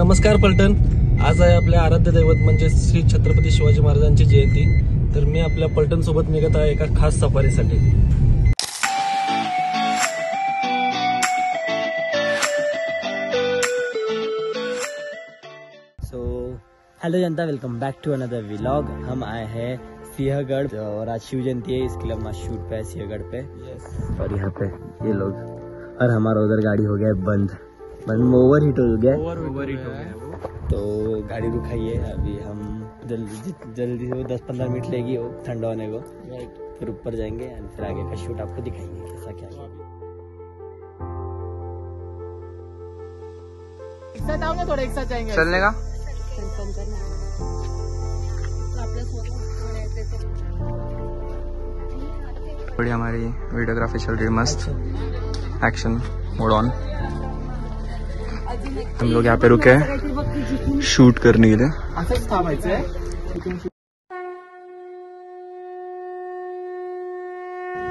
नमस्कार पलटण. आज आहे आपल्या आराध्य दैवत म्हणजे श्री छत्रपती शिवाजी महाराजांची जयंती. तर मी आपल्या पलटण सोबत निघत आहे एका खास सफारीसाठी. हेलो जनता, welcome back to another vlog. हम आए हैं सिंहगढ़ और आज शिव जयंती है, इसके लिए हम शूट पे है सिंहगढ़ पे। और यहाँ पे ये लोग और हमारा उधर गाड़ी हो गया है बंद ओवर हीट हो गया तो गाड़ी रुकाई है। अभी हम जल्दी से 10-15 मिनट लेगी वो ठंडा होने को, फिर ऊपर जाएंगे और फिर आगे का शूट आपको दिखाएंगे कैसा क्या है। एक साथ जाएंगे चलने का। थोड़ी हमारी वीडियोग्राफी चल रही है, मस्त एक्शन मोड ऑन। हम लोग यहाँ पे रुके हैं शूट करने के लिए।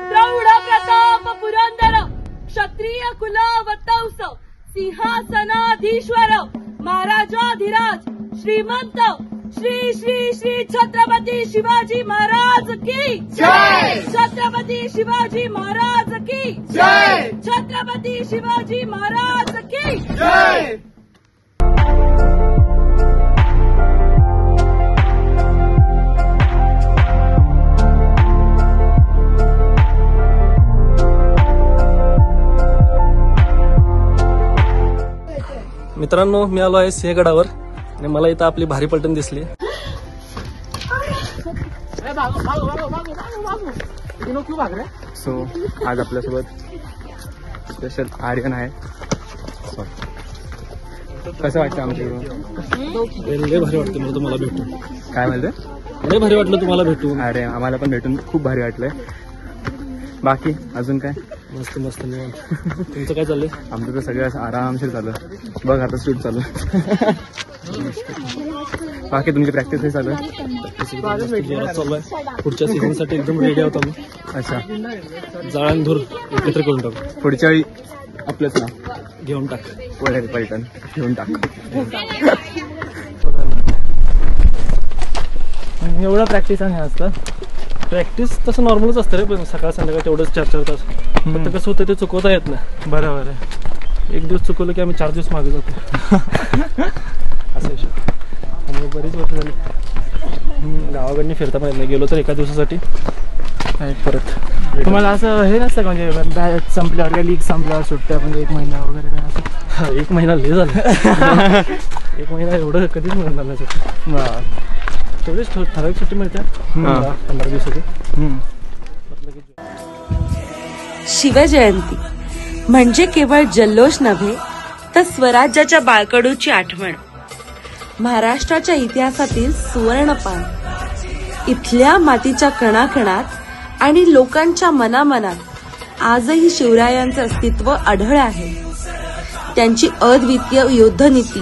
प्रौढ प्रताप पुरंदर क्षत्रिय कुलवतंस सिंहासनाधीश्वर महाराजाधिराज श्रीमंत श्री श्री श्री छत्रपती शिवाजी महाराज की जय। छत्रपती शिवाजी महाराज की जय। छत्रपती शिवाजी महाराज की जय। मित्रांनो, मी आलो आहे सिंहगडावर आणि मला इथं आपली भारी पलटण दिसली. सो आज आपल्यासोबत स्पेशल आर्यन आहे. कसं वाटतं आमच्याकडून? लय भारी वाटतं मला तुम्हाला भेटून. काय म्हणते? लय भारी वाटलं तुम्हाला भेटून. अरे आम्हाला पण भेटून खूप भारी वाटलंय. बाकी अजून काय? मस्त मस्त निवांत. तुमचं काय चाललंय? आमचं तर सगळं आरामशीर चालू. बघ आता शूट चालू. बाकी तुमची प्रॅक्टिस आहे चालू चालू आहे. पुढच्या सीझन साठी एकदम रेडी आहोत आम्ही. अच्छा, जाळंधूर एकत्र करून टाकू. पुढच्या वेळी आपलंच ना घेऊन टाक वगैरे पर्यटन घेऊन टाक. एवढं प्रॅक्टिस आहे असतं. प्रॅक्टिस तसं नॉर्मलच असतं रे, पण सकाळ संध्याकाळ तेवढंच 4-4 तास. फक्त कसं होतं ते चुकवता येत नाही. बरोबर आहे. एक दिवस चुकवलं की आम्ही 4 दिवस मागे जातो. असं विषय. त्यामुळे बरीच वर्ष झाली गावाकडनी फिरता पण येत नाही. गेलो तर एका दिवसासाठी परत. तुम्हाला असं हे नसतं का, म्हणजे बॅच संपल्यावर लीग संपल्यावर सुट्ट्या म्हणजे 1 महिना वगैरे काय असं? 1 महिना लय झालं. 1 महिना एवढं कधीच मिळणार नाही सुट्टी. तेवढीच ठराविक सुट्टी मिळते 15 दिवसाची. शिवजयंती म्हणजे केवळ जल्लोष नव्हे तर स्वराज्याच्या बाळकडूची आठवण. महाराष्ट्राच्या इतिहासातील सुवर्णपान. इथल्या मातीच्या कणाकणात आणि लोकांच्या मनामनात आजही शिवरायांचे अस्तित्व आढळ आहे. त्यांची अद्वितीय युद्धनीती,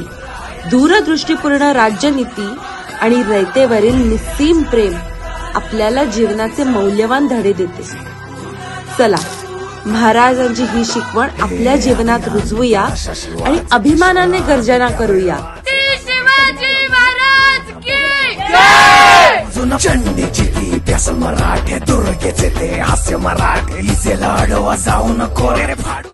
दूरदृष्टीपूर्ण राज्यनीती आणि रयतेवरील निस्सीम प्रेम आपल्याला जीवनाचे मौल्यवान धडे देते. चला, महाराजांची ही शिकवण आपल्या जीवनात रुजवूया आणि अभिमानाने गर्जना करूया. शिवाजी महाराज की जय. चंडीची ती प्यास मराठे दुर्गेचे ते हास्य मराठे लिसेला अडवा जाऊन कोरे फाडू.